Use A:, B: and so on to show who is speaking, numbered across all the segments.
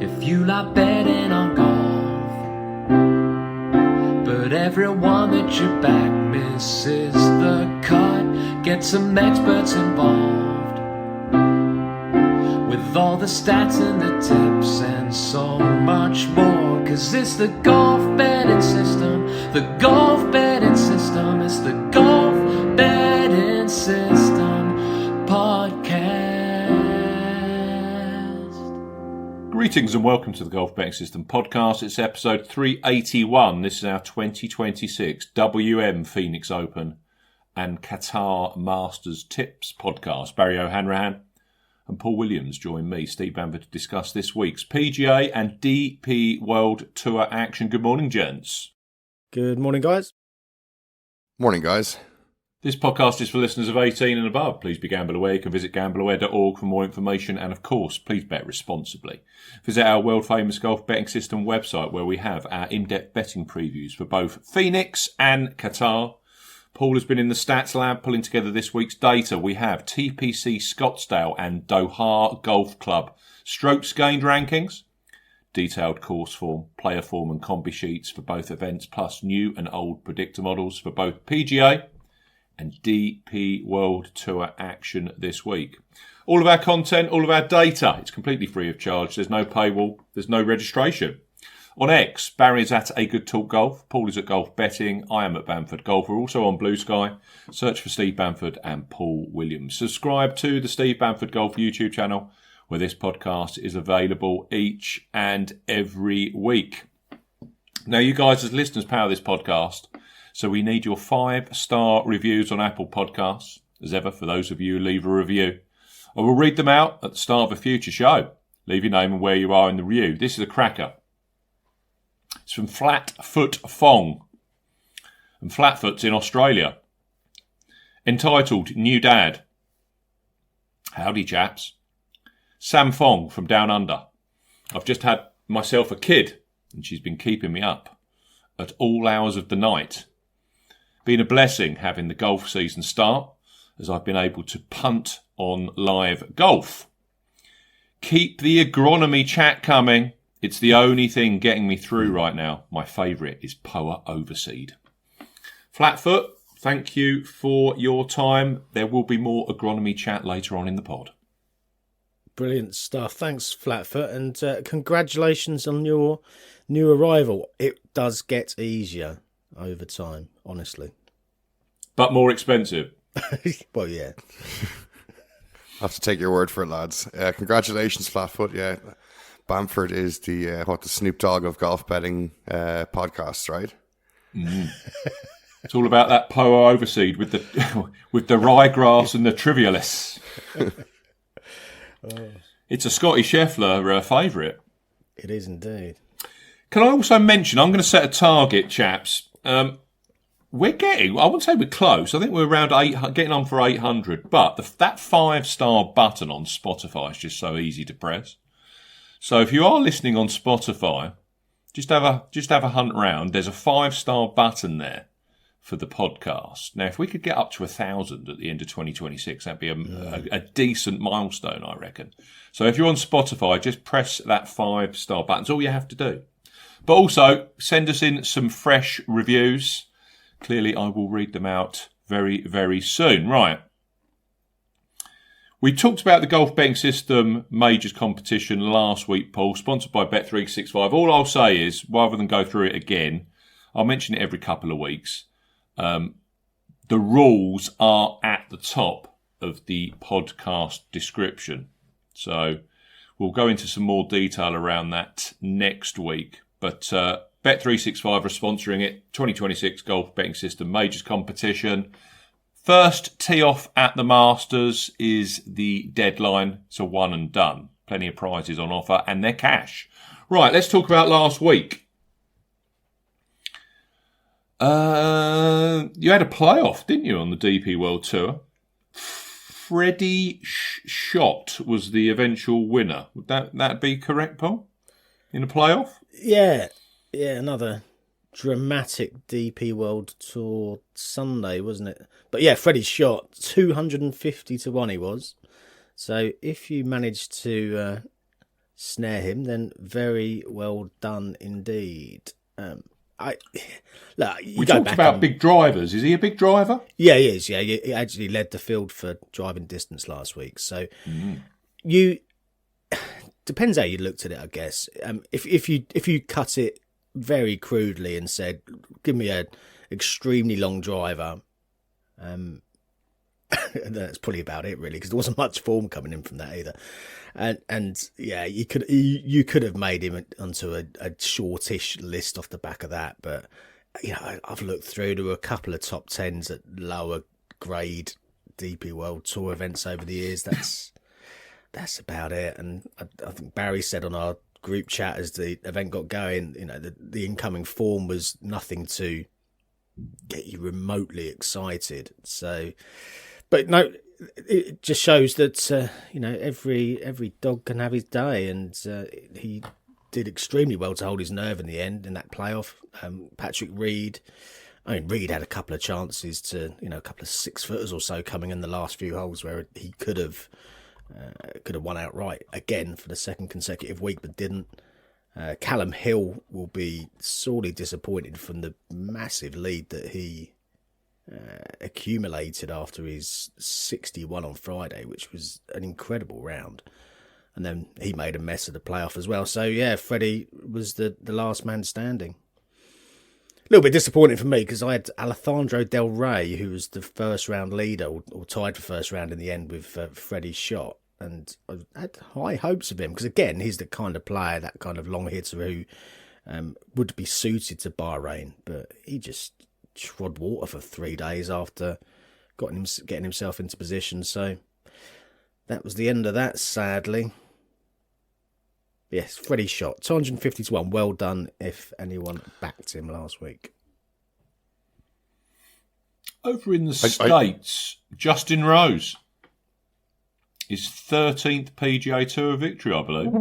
A: if you like betting on golf, but everyone that you back misses the cut. Get some experts involved with all the stats and the tips and so much more, 'cause it's the golf betting system, the golf betting system, it's the golf betting system podcast.
B: Greetings and welcome to the Golf Betting System podcast. It's episode 381. This is our 2026 WM Phoenix Open and Qatar Masters Tips podcast. Barry O'Hanrahan and Paul Williams join me, Steve Bamford, to discuss this week's PGA and DP World Tour action. Good morning, gents.
C: Good morning, guys.
D: Morning, guys.
B: This podcast is for listeners of 18 and above. Please be gamble aware. You can visit gambleaware.org for more information. And of course, please bet responsibly. Visit our world famous golf betting system website where we have our in-depth betting previews for both Phoenix and Qatar. Paul has been in the stats lab pulling together this week's data. We have TPC Scottsdale and Doha Golf Club strokes gained rankings, detailed course form, player form and combi sheets for both events, plus new and old predictor models for both PGA and DP World Tour action this week. All of our content, all of our data, it's completely free of charge. There's no paywall, there's no registration. On X, Barry is at A Good Talk Golf, Paul is at Golf Betting, I am at Bamford Golf. We're also on Bluesky. Search for Steve Bamford and Paul Williams. Subscribe to the Steve Bamford Golf YouTube channel where this podcast is available each and every week. Now, you guys as listeners power this podcast, so we need your 5-star reviews on Apple Podcasts. As ever, for those of you who leave a review, I will read them out at the start of a future show. Leave your name and where you are in the review. This is a cracker. It's from Flatfoot Fong. And Flatfoot's in Australia. Entitled, New Dad. Howdy, chaps. Sam Fong from Down Under. I've just had myself a kid, and she's been keeping me up at all hours of the night. Been a blessing having the golf season start, as I've been able to punt on live golf. Keep the agronomy chat coming. It's the only thing getting me through right now. My favourite is Poa Overseed. Flatfoot, thank you for your time. There will be more agronomy chat later on in the pod.
C: Brilliant stuff. Thanks, Flatfoot, and congratulations on your new arrival. It does get easier over time, honestly.
B: But more expensive.
C: Well, yeah.
D: I have to take your word for it, lads. Congratulations, Flatfoot. Yeah, Bamford is the Snoop Dogg of golf betting podcasts, right?
B: Mm. It's all about that Poa Overseed with the with the ryegrass and the trivialists. It's a Scotty Scheffler favourite.
C: It is indeed.
B: Can I also mention, I'm going to set a target, chaps. We're getting, I wouldn't say we're close. I think we're around getting on for 800. But that 5-star button on Spotify is just so easy to press. So if you are listening on Spotify, just have a hunt round. There's a 5-star button there for the podcast. Now, if we could get up to 1,000 at the end of 2026, that'd be a decent milestone, I reckon. So if you're on Spotify, just press that 5-star button. That's all you have to do. But also, send us in some fresh reviews. Clearly, I will read them out very, very soon. Right. We talked about the Golf Betting System Majors competition last week, Paul, sponsored by Bet365. All I'll say is, rather than go through it again, I'll mention it every couple of weeks. The rules are at the top of the podcast description. So we'll go into some more detail around that next week. But Bet365 are sponsoring it. 2026 Golf Betting System Majors competition. First tee off at the Masters is the deadline. It's a one and done. Plenty of prizes on offer and they're cash. Right, let's talk about last week. You had a playoff, didn't you, on the DP World Tour? Freddie Shot was the eventual winner. Would that be correct, Paul? In a playoff?
C: Yeah, another dramatic DP World Tour Sunday, wasn't it? But yeah, Freddie Shot, 250 to 1 he was. So if you managed to snare him, then very well done indeed.
B: We talked about big drivers. Is he a big driver?
C: Yeah, he is. Yeah, he actually led the field for driving distance last week. So you depends how you looked at it, I guess. If you cut it very crudely and said, "Give me an extremely long driver," that's probably about it, really, because there wasn't much form coming in from that either. And yeah, you could have made him onto a shortish list off the back of that, but I've looked through. There were a couple of top tens at lower grade DP World Tour events over the years. That's about it. And I think Barry said on our group chat as the event got going, the incoming form was nothing to get you remotely excited. So, but no, it just shows that every dog can have his day, and he did extremely well to hold his nerve in the end in that playoff. Patrick Reed, Reed had a couple of chances to, a couple of 6-footers or so coming in the last few holes where he could have won outright again for the second consecutive week, but didn't. Callum Hill will be sorely disappointed from the massive lead that he accumulated after his 61 on Friday, which was an incredible round. And then he made a mess of the playoff as well. So, yeah, Freddie was the last man standing. A little bit disappointing for me because I had Alejandro Del Rey, who was the first round leader, or tied for first round in the end with Freddie's shot. And I had high hopes of him because, again, he's the kind of player, that kind of long hitter who would be suited to Bahrain. But he just trod water for 3 days after getting himself into position. So that was the end of that, sadly. Yes, Freddie's shot, 250 to 1. Well done if anyone backed him last week.
B: Over in the States, Justin Rose. His 13th PGA Tour victory, I believe.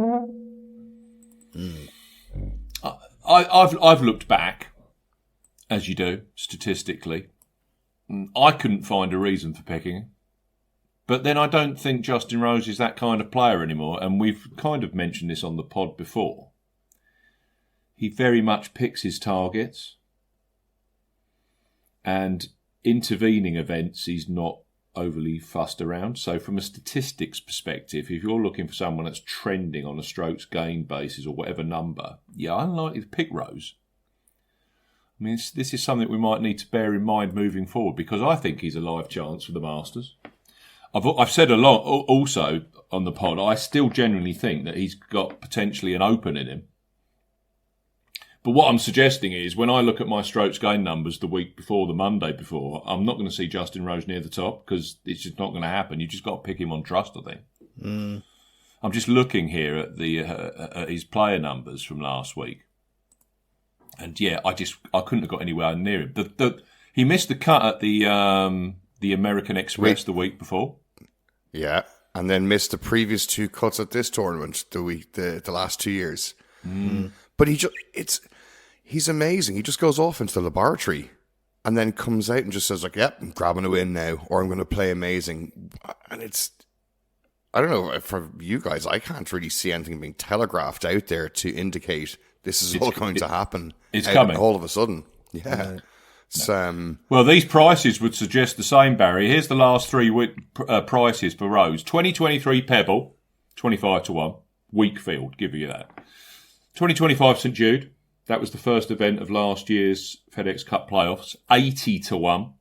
B: I've looked back, as you do, statistically. I couldn't find a reason for picking him. But then I don't think Justin Rose is that kind of player anymore, and we've kind of mentioned this on the pod before. He very much picks his targets, and intervening events he's not overly fussed around. So from a statistics perspective, if you're looking for someone that's trending on a strokes gain basis or whatever number, I'm likely to pick Rose. I mean, this is something we might need to bear in mind moving forward, because I think he's a live chance for the Masters. I've said a lot also on the pod. I still genuinely think that he's got potentially an open in him. But what I'm suggesting is, when I look at my strokes gain numbers the week before, the Monday before, I'm not going to see Justin Rose near the top because it's just not going to happen. You just got to pick him on trust, I think. I'm just looking here at at his player numbers from last week, and I couldn't have got anywhere near him. He missed the cut at the American Express the week before.
D: Yeah, and then missed the previous 2 cuts at this tournament the last 2 years. But he's amazing. He just goes off into the laboratory and then comes out and just says, yep, I'm grabbing a win now, or I'm going to play amazing. And I don't know, for you guys, I can't really see anything being telegraphed out there to indicate this is all going to happen.
B: It's coming.
D: All of a sudden. Yeah.
B: Well, these prices would suggest the same, Barry. Here's the last 3 prices for Rose. 2023 Pebble, 25 to 1. Weak field, give you that. 2025 St Jude, that was the first event of last year's FedEx Cup playoffs, 80 to 1.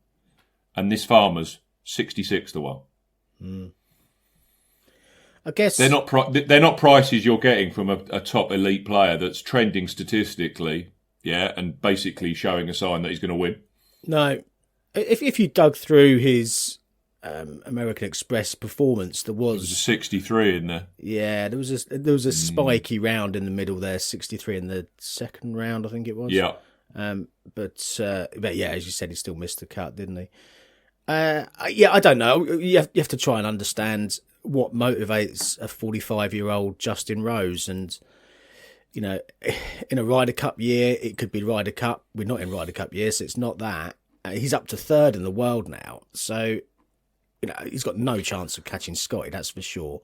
B: And this Farmers, 66 to 1.
C: I guess
B: they're not prices you're getting from a top elite player that's trending statistically. Yeah, and basically showing a sign that he's going to win. No.
C: If you dug through his American Express performance, there was
B: a 63 in there.
C: Yeah, there was a spiky round in the middle there, 63 in the second round, I think it was.
B: Yeah.
C: But yeah, as you said, he still missed the cut, didn't he? I don't know. You have to try and understand what motivates a 45-year-old Justin Rose, and in a Ryder Cup year, it could be Ryder Cup. We're not in Ryder Cup year, so it's not that. He's up to 3rd in the world now. So, he's got no chance of catching Scotty, that's for sure.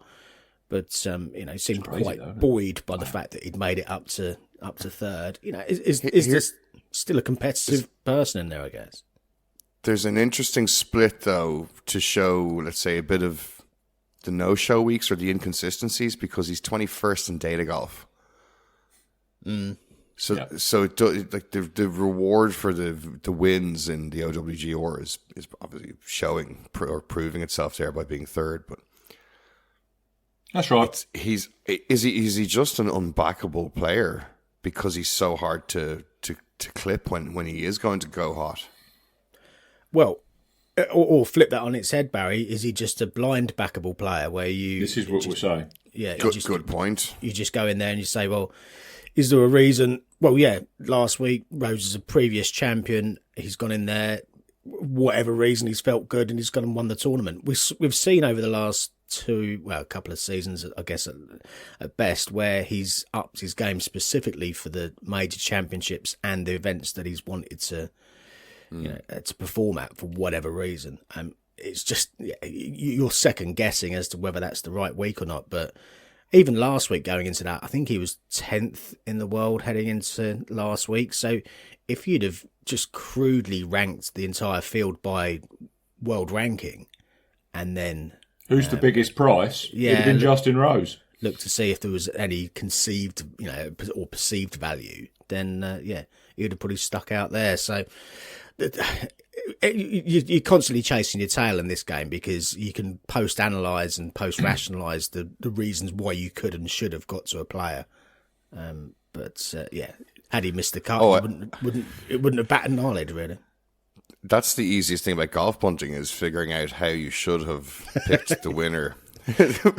C: But he seemed
B: crazy,
C: quite
B: though, isn't it?
C: buoyed by the fact that he'd made it up to third. Is this still a competitive person in there? I guess
D: There's an interesting split, though, to show, let's say, a bit of the no-show weeks or the inconsistencies, because he's 21st in data golf. So the reward for the wins in the OWGR is obviously showing or proving itself there by being third. But
B: That's right.
D: is he just an unbackable player because he's so hard to clip when he is going to go hot?
C: Well, or flip that on its head, Barry. Is he just a blind backable player where you?
B: This is what we're saying.
C: Yeah,
D: Good point.
C: You just go in there and you say, well, is there a reason? Well, yeah, last week Rose is a previous champion. He's gone in there, whatever reason, he's felt good and he's gone and won the tournament. We've seen over the last a couple of seasons, I guess at best, where he's upped his game specifically for the major championships and the events that he's wanted to, to perform at for whatever reason. It's just you're second guessing as to whether that's the right week or not. But even last week, going into that, I think he was 10th in the world heading into last week. So if you'd have just crudely ranked the entire field by world ranking, and then
B: Who's the biggest price?
C: yeah,
B: It'd have been Justin Rose.
C: look to see if there was any conceived, or perceived value, then you'd have probably stuck out there. So you're constantly chasing your tail in this game because you can post-analyse and post-rationalise the reasons why you could and should have got to a player. But had he missed the cut, it wouldn't have batted an eyelid, really.
D: That's the easiest thing about golf punting, is figuring out how you should have picked the winner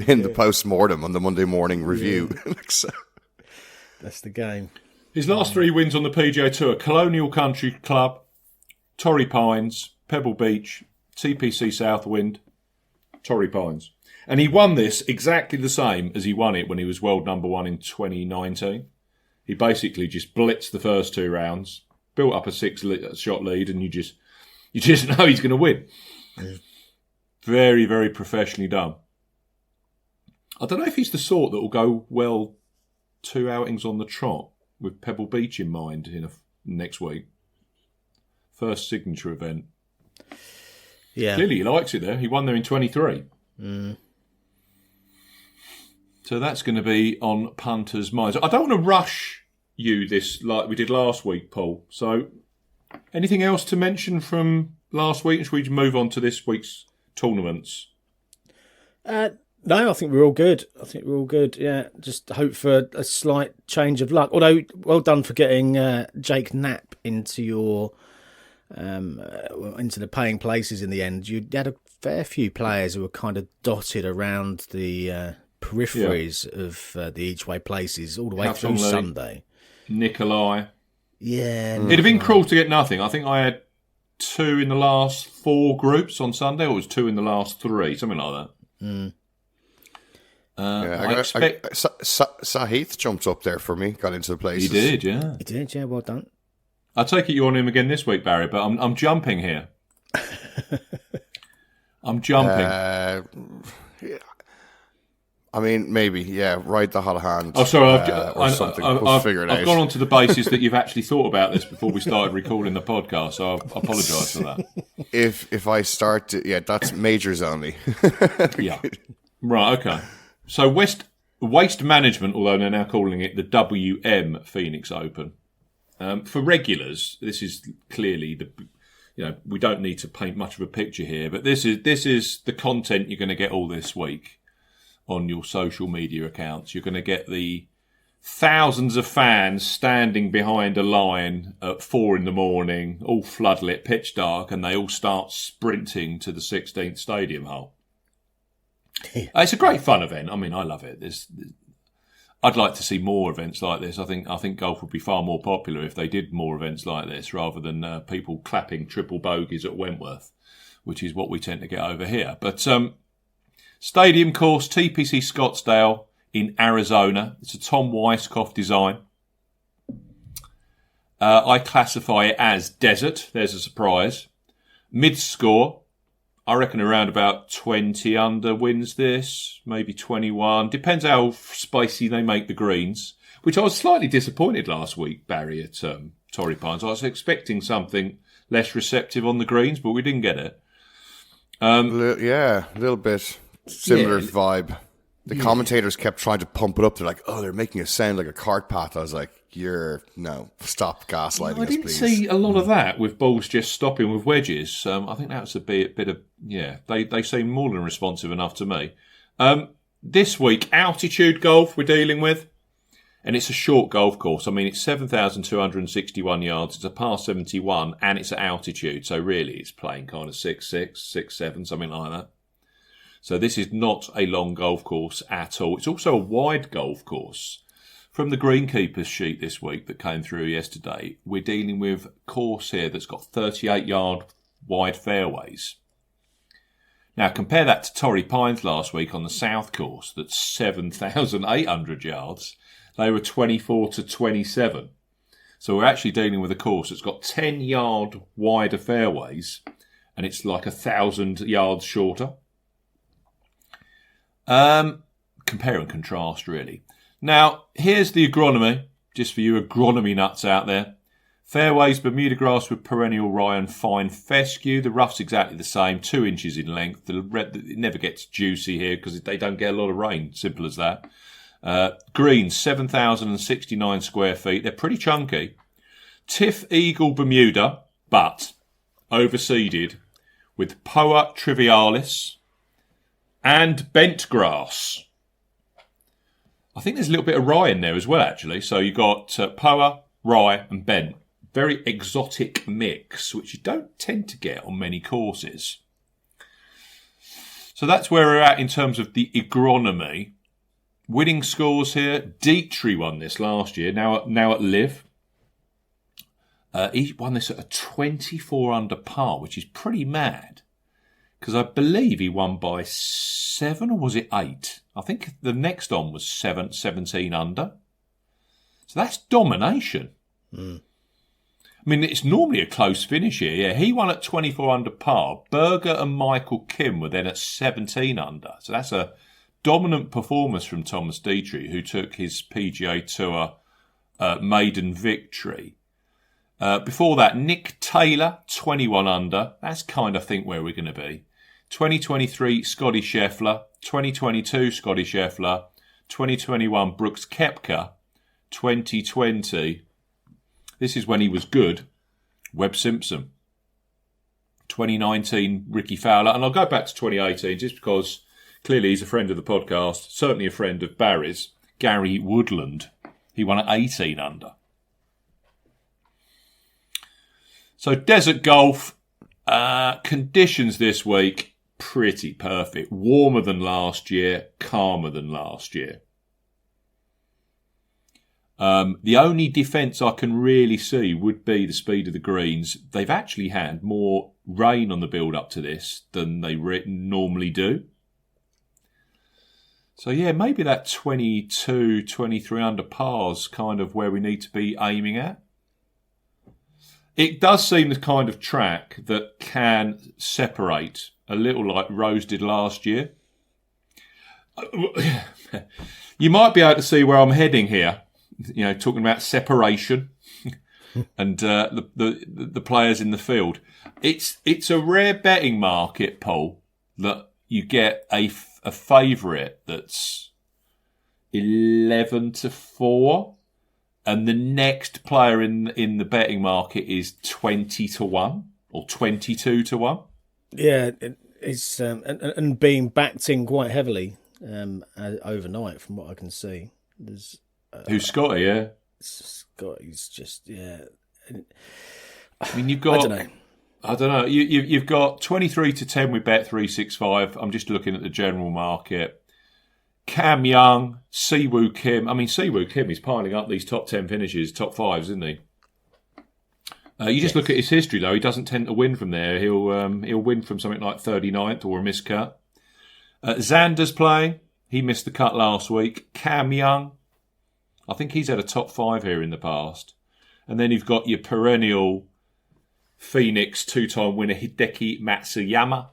D: in the post-mortem on the Monday morning review. So,
C: that's the game.
B: His last 3 wins on the PGA Tour: Colonial Country Club, Torrey Pines, Pebble Beach, TPC Southwind, Torrey Pines. And he won this exactly the same as he won it when he was world number 1 in 2019. He basically just blitzed the first 2 rounds, built up a 6-shot lead, and you just know he's going to win. Very, very professionally done. I don't know if he's the sort that will go well 2 outings on the trot with Pebble Beach in mind next week. First signature event.
C: Yeah.
B: Clearly he likes it there. He won there in 23. So that's going to be on punters' minds. I don't want to rush you this like we did last week, Paul. So anything else to mention from last week? Should we move on to this week's tournaments?
C: No, I think we're all good. Yeah, just hope for a slight change of luck. Although, well done for getting Jake Knapp into your into the paying places in the end. You had a fair few players who were kind of dotted around the peripheries of the each way places all the way through Sunday.
B: Nikolai.
C: Yeah.
B: It'd have been cruel to get nothing. I think I had 2 in the last 4 groups on Sunday, or it was 2 in the last 3, something like that.
D: Sahith jumped up there for me, got into the places.
B: He did, yeah.
C: Well done.
B: I take it you're on him again this week, Barry, but I'm jumping here. I'm jumping.
D: I mean, maybe, ride the hot hand.
B: Oh, sorry,
D: or something. We'll figure it out.
B: I've gone on to the basis that you've actually thought about this before we started recording the podcast, so I apologise for that.
D: If I start to, that's majors only.
B: Yeah. Right, okay. So Waste Management, although they're now calling it the WM Phoenix Open. For regulars, this is clearly we don't need to paint much of a picture here, but this is the content you're going to get all this week on your social media accounts. You're going to get the thousands of fans standing behind a line at 4 a.m, all floodlit, pitch dark, and they all start sprinting to the 16th stadium hole. It's a great fun event. I mean, I love it. I'd like to see more events like this. I think golf would be far more popular if they did more events like this rather than people clapping triple bogeys at Wentworth, which is what we tend to get over here. But stadium course, TPC Scottsdale in Arizona. It's a Tom Weisskopf design. I classify it as desert. There's a surprise. Mid-score, I reckon around about 20 under wins this, maybe 21. Depends how spicy they make the greens, which I was slightly disappointed last week, Barry, at Torrey Pines. I was expecting something less receptive on the greens, but we didn't get it.
D: A little bit similar vibe. The commentators kept trying to pump it up. They're like, oh, they're making it sound like a cart path. I was like, stop gaslighting us, please.
B: I didn't see a lot of that with balls just stopping with wedges. I think that was a bit of, they seem more than responsive enough to me. This week, altitude golf we're dealing with, and it's a short golf course. I mean, it's 7,261 yards. It's a par 71, and it's at altitude. So really, it's playing kind of 6.6, 6.7, something like that. So this is not a long golf course at all. It's also a wide golf course. From the greenkeepers sheet this week that came through yesterday, we're dealing with a course here that's got 38-yard wide fairways. Now, compare that to Torrey Pines last week on the south course that's 7,800 yards. They were 24 to 27. So we're actually dealing with a course that's got 10-yard wider fairways, and it's like 1,000 yards shorter. Compare and contrast, really. Now, here's the agronomy, just for you agronomy nuts out there. Fairways, Bermuda grass with perennial rye and fine fescue. The rough's exactly the same, 2 inches in length. It never gets juicy here because they don't get a lot of rain, simple as that. Greens, 7,069 square feet. They're pretty chunky. Tiff Eagle Bermuda, but overseeded with Poa trivialis and bent grass. I think there's a little bit of rye in there as well, actually. So you've got Poa, rye and bent. Very exotic mix, which you don't tend to get on many courses. So that's where we're at in terms of the agronomy. Winning scores here. Dietrich won this last year, now at Liv. He won this at a 24 under par, which is pretty mad. Because I believe he won by 7 or was it 8? I think the next on was 17 under. So that's domination. I mean, it's normally a close finish here. Yeah, he won at 24 under par. Berger and Michael Kim were then at 17 under. So that's a dominant performance from Thomas Dietrich, who took his PGA Tour maiden victory. Before that, Nick Taylor, 21 under. That's kind of think where we're going to be. 2023, Scotty Scheffler. 2022, Scotty Scheffler. 2021, Brooks Koepka. 2020, this is when he was good, Webb Simpson. 2019, Ricky Fowler. And I'll go back to 2018 just because clearly he's a friend of the podcast, certainly a friend of Barry's, Gary Woodland. He won at 18 under. So desert golf, conditions this week, pretty perfect. Warmer than last year, calmer than last year. The only defence I can really see would be the speed of the greens. They've actually had more rain on the build-up to this than they normally do. So yeah, maybe that 22, 23 under par's kind of where we need to be aiming at. It does seem the kind of track that can separate a little like Rose did last year. You might be able to see where I'm heading here. You know, talking about separation and the players in the field. It's a rare betting market, Paul, that you get a favourite that's 11 to 4. And the next player in the betting market is 20 to 1 or 22 to 1. Yeah,
C: it's and being backed in quite heavily overnight, from what I can see. There's
B: who's Scotty? Yeah,
C: Scotty's just
B: I mean, you've got. I don't know. You've got 23 to 10 with Bet365. I'm just looking at the general market. Cam Young, Siwoo Kim. I mean, Siwoo Kim is piling up these top 10 finishes, top 5s, isn't he? You just look at his history, though. He doesn't tend to win from there. He'll win from something like 39th or a miscut. Xander's playing. He missed the cut last week. Cam Young. I think he's had a top 5 here in the past. And then you've got your perennial Phoenix 2-time winner Hideki Matsuyama.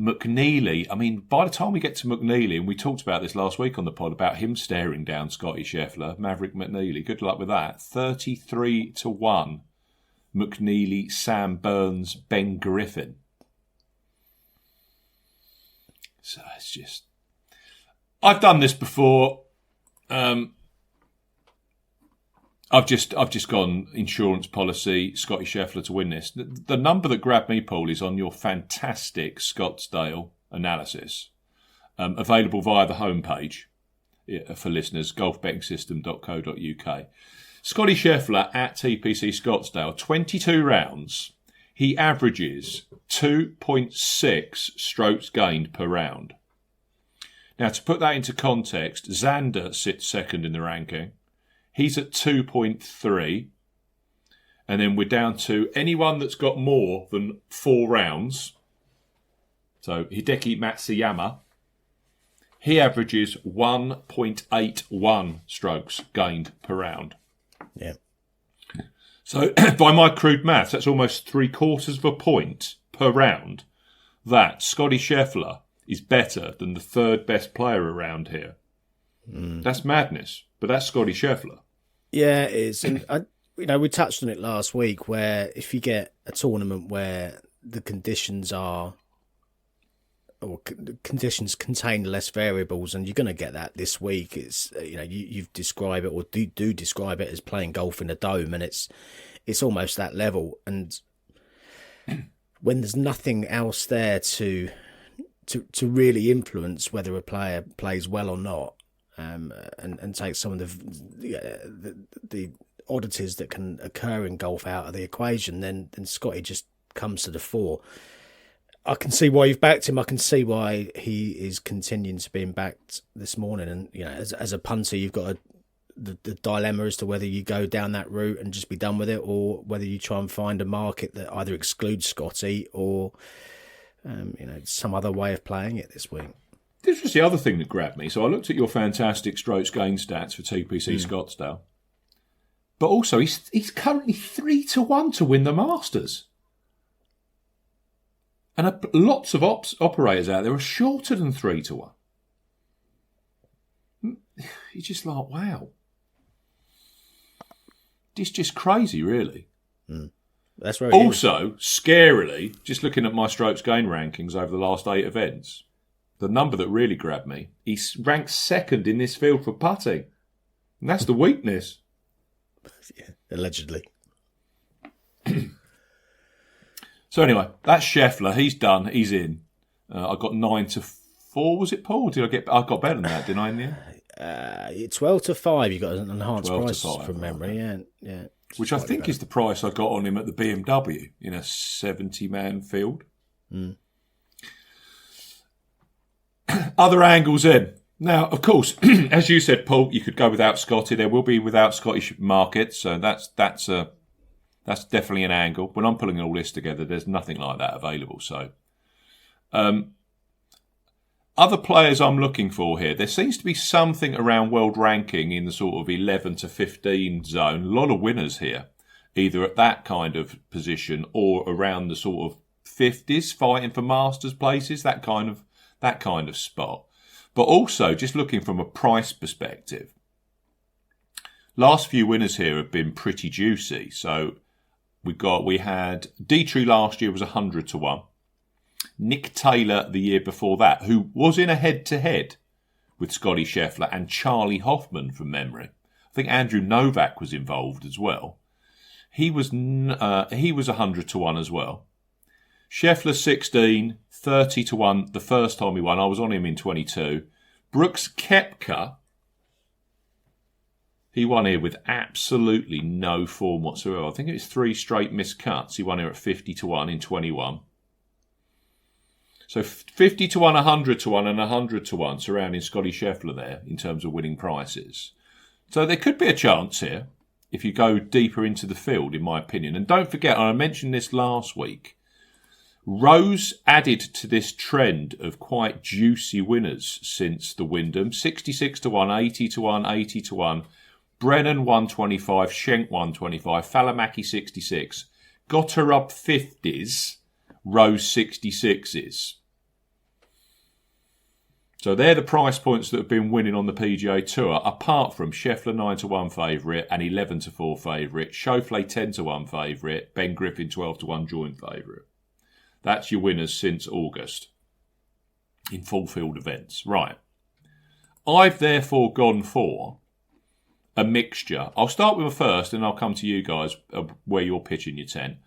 B: McNeely, I mean, by the time we get to McNeely, and we talked about this last week on the pod about him staring down Scotty Scheffler, Maverick McNeely, good luck with that. 33-1. McNeely, Sam Burns, Ben Griffin. So it's just... I've done this before. I've just gone insurance policy, Scotty Scheffler to win this. The number that grabbed me, Paul, is on your fantastic Scottsdale analysis, available via the homepage for listeners, golfbettingsystem.co.uk. Scotty Scheffler at TPC Scottsdale, 22 rounds. He averages 2.6 strokes gained per round. Now, to put that into context, Xander sits second in the ranking. He's at 2.3. And then we're down to anyone that's got more than 4 rounds. So Hideki Matsuyama, he averages 1.81 strokes gained per round.
C: Yeah.
B: So by my crude maths, that's almost 3/4 of a point per round. That Scotty Scheffler is better than the third best player around here. That's madness, but that's Scotty Scheffler.
C: Yeah, it is. And we touched on it last week, where if you get a tournament where the conditions are, or conditions contain less variables, and you're going to get that this week. It's you've described it, or do describe it as playing golf in a dome, and it's almost that level. And when there's nothing else there to really influence whether a player plays well or not, and take some of the oddities that can occur in golf out of the equation, then Scotty just comes to the fore. I can see why you've backed him. I can see why he is continuing to being backed this morning. And as a punter, you've got the dilemma as to whether you go down that route and just be done with it, or whether you try and find a market that either excludes Scotty or some other way of playing it this week.
B: This was the other thing that grabbed me. So I looked at your fantastic strokes gain stats for TPC Scottsdale, but also he's currently 3-1 to win the Masters. And lots of operators out there are shorter than 3-1. You're just like, wow. It's just crazy, really.
C: That's right.
B: Also, scarily, just looking at my strokes gain rankings over the last 8 events, the number that really grabbed me, he's ranked second in this field for putting. And that's the weakness.
C: Yeah, allegedly.
B: So anyway, that's Scheffler. He's done. He's in. I got 9-4. Was it, Paul? I got better than that, didn't I? In the end?
C: 12-5. You got an enhanced
B: 12 to
C: price
B: 5,
C: from memory. Yeah.
B: Which I think is the price I got on him at the BMW in a 70-man field. Other angles in. Now, of course, as you said, Paul, you could go without Scotty. There will be without Scottish markets, so that's definitely an angle. When I'm pulling all this together, there's nothing like that available. So, other players I'm looking for here, there seems to be something around world ranking in the sort of 11 to 15 zone. A lot of winners here, either at that kind of position or around the sort of 50s, fighting for Masters places, that kind of spot. But also just looking from a price perspective. Last few winners here have been pretty juicy. So we had Dietrich last year was 100-1. Nick Taylor the year before that, who was in a head-to-head with Scotty Scheffler and Charlie Hoffman from memory. I think Andrew Novak was involved as well. He was 100-1 as well. Scheffler 16, 30-1 the first time he won. I was on him in 22. Brooks Koepka, he won here with absolutely no form whatsoever. I think it was 3 straight missed cuts. He won here at 50-1 in 21. So 50-1, 100-1 and 100-1 surrounding Scotty Scheffler there in terms of winning prices. So there could be a chance here if you go deeper into the field, in my opinion. And don't forget, I mentioned this last week, Rose added to this trend of quite juicy winners since the Wyndham. 66-1, 80-1, 80-1. Brennan 125, Schenk 125, Falamaki 66. Got her up 50s, Rose 66s. So they're the price points that have been winning on the PGA Tour, apart from Scheffler 9-1 favourite and 11-4 favourite, Schauffele 10-1 favourite, Ben Griffin 12-1 joint favourite. That's your winners since August in full field events. Right. I've therefore gone for a mixture. I'll start with my first and I'll come to you guys where you're pitching your 10.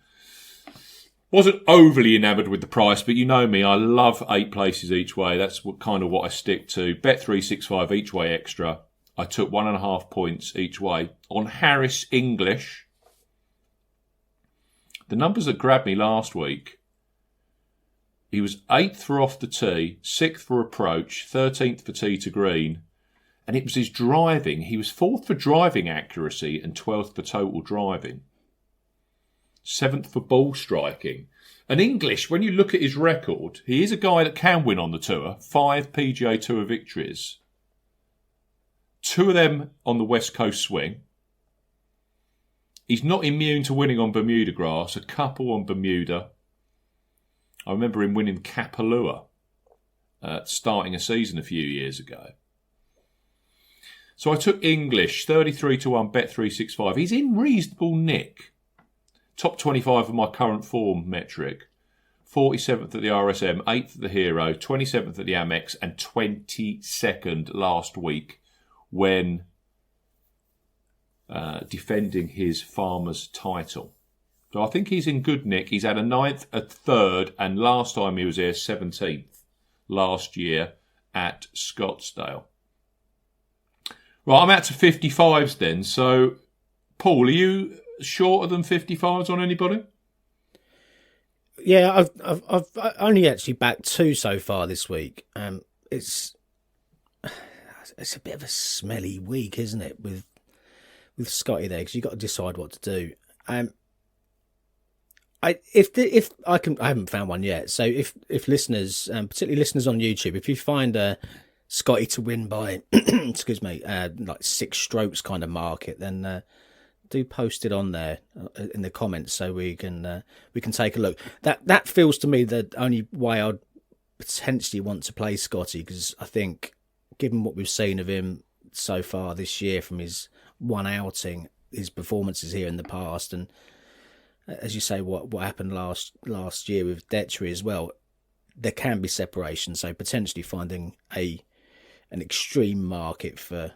B: Wasn't overly enamoured with the price, but you know me, I love 8 places each way. That's what I stick to. Bet 365 each way extra. I took 1.5 points each way. On Harris English, the numbers that grabbed me last week, he was 8th for off the tee, 6th for approach, 13th for tee to green, and it was his driving. He was 4th for driving accuracy and 12th for total driving. 7th for ball striking. And English, when you look at his record, he is a guy that can win on the tour. 5 PGA Tour victories. 2 of them on the West Coast swing. He's not immune to winning on Bermuda grass. A couple on Bermuda. I remember him winning Kapalua starting a season a few years ago. So I took English, 33-1, bet 365. He's in reasonable nick. Top 25 of my current form metric. 47th at the RSM, 8th at the Hero, 27th at the Amex, and 22nd last week when defending his Farmers title. So I think he's in good nick. He's had a 9th, a 3rd, and last time he was here, 17th last year at Scottsdale. Right, I'm out to 55s then. So, Paul, are you shorter than 55s on anybody?
C: Yeah, I've only actually backed 2 so far this week. It's a bit of a smelly week, isn't it, with Scotty there? Because you've got to decide what to do. I haven't found one yet. So if listeners, particularly listeners on YouTube, if you find a Scotty to win by, excuse me, like 6 strokes kind of market, then do post it on there in the comments so we can take a look. That feels to me the only way I'd potentially want to play Scotty, because I think, given what we've seen of him so far this year from his one outing, his performances here in the past, and as you say, what happened last year with Detry as well, there can be separation. So potentially finding an extreme market for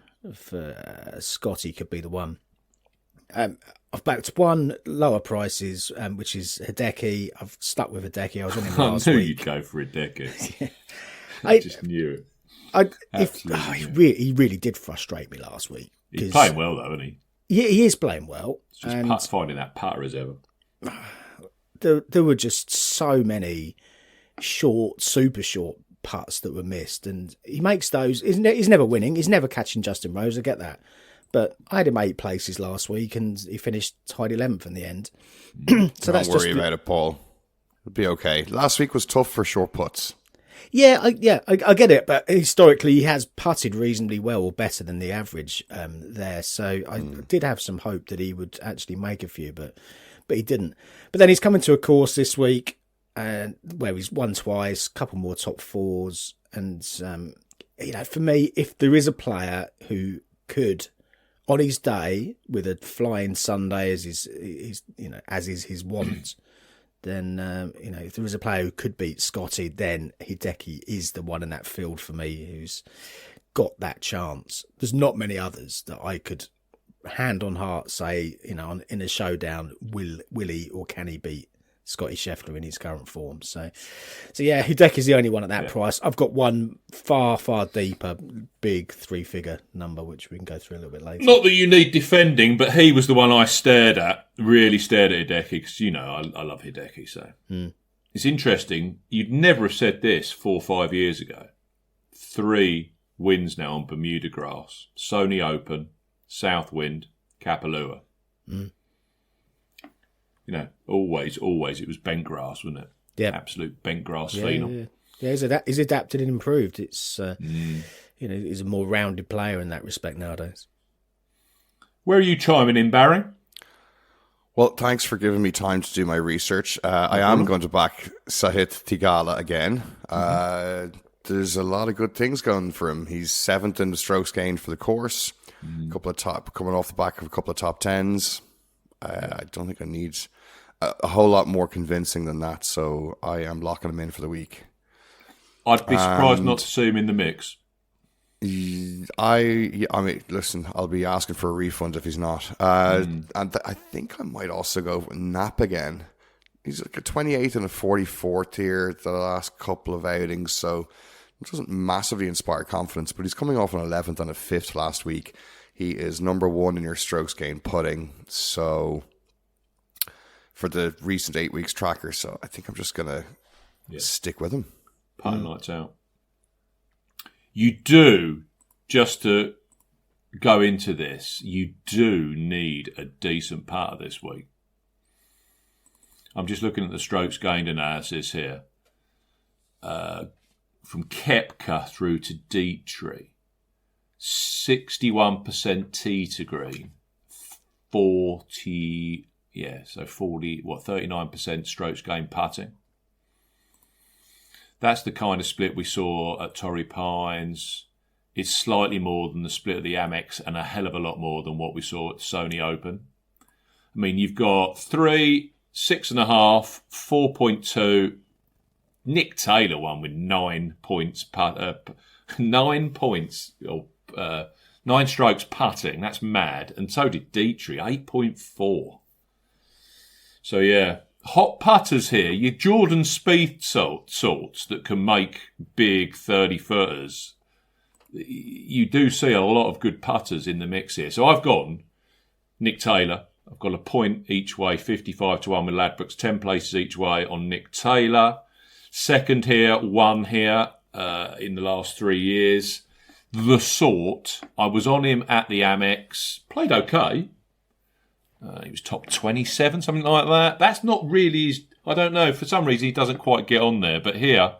C: Scotty could be the one. I've backed 1 lower prices, which is Hideki. I've stuck with Hideki. I was on him last week.
B: I knew you'd go for Hideki. I just knew it.
C: He really did frustrate me last week.
B: He's playing well though, isn't he?
C: Yeah, he is playing well.
B: It's just finding that putter as ever.
C: There were just so many super short putts that were missed, and he makes those. He's never winning. He's never catching Justin Rose. I get that, but I had him 8 places last week, and he finished tied 11th in the end. So
D: Don't worry about it, Paul. It'll be okay. Last week was tough for short putts.
C: Yeah, I get it, but historically he has putted reasonably well, or better than the average there. So I did have some hope that he would actually make a few, but he didn't. But then he's coming to a course this week where he's won twice, a couple more top 4s, and for me, if there is a player who could, on his day with a flying Sunday as is his want. Then, if there is a player who could beat Scotty, then Hideki is the one in that field for me who's got that chance. There's not many others that I could, hand on heart, say, in a showdown, will he or can he beat Scotty Scheffler in his current form? So yeah, Hideki's the only one at that price. I've got one far, far deeper, big 3-figure number, which we can go through a little bit later.
B: Not that you need defending, but he was the one I really stared at Hideki, because, I love Hideki. So It's interesting. You'd never have said this 4 or 5 years ago. 3 wins now on Bermuda grass. Sony Open, Southwind, Kapalua. Always it was bent grass, wasn't it?
C: Yeah.
B: Absolute bent grass phenom.
C: Yeah, he's adapted and improved. It's, he's a more rounded player in that respect nowadays.
B: Where are you chiming in, Barry?
D: Well, thanks for giving me time to do my research. I am going to back Sahith Theegala again. there's a lot of good things going for him. He's 7th in the strokes gained for the course. A couple of coming off the back of a couple of top 10s. I don't think I need a whole lot more convincing than that. So I am locking him in for the week.
B: I'd be surprised not to see him in the mix.
D: I mean, listen, I'll be asking for a refund if he's not. And I think I might also go with Nap again. He's like a 28th and a 44th here the last couple of outings, so it doesn't massively inspire confidence, but he's coming off an 11th and a 5th last week. He is number 1 in your strokes gained putting, so for the recent 8 weeks tracker, so I think I'm just going to stick with him.
B: Putting lights out. You do, just to go into this, you do need a decent putter this week. I'm just looking at the strokes gained analysis here. From Koepka through to Dietrich. 61% tee to green. 39% strokes gained putting. That's the kind of split we saw at Torrey Pines. It's slightly more than the split of the Amex and a hell of a lot more than what we saw at the Sony Open. I mean, you've got 3, 6.5, 4.2. Nick Taylor won with 9 points, 9 points, or 9 strokes putting. That's mad. And so did Dietrich, 8.4. So yeah, hot putters here. Your Jordan Spieth sorts that can make big 30-footers. You do see a lot of good putters in the mix here. So I've gone Nick Taylor. I've got a point each way, 55-1 with Ladbrokes, 10 places each way on Nick Taylor. Second here, 1 here in the last 3 years. The Sort, I was on him at the Amex, played okay. He was top 27, something like that. That's not really his, I don't know, for some reason he doesn't quite get on there. But here,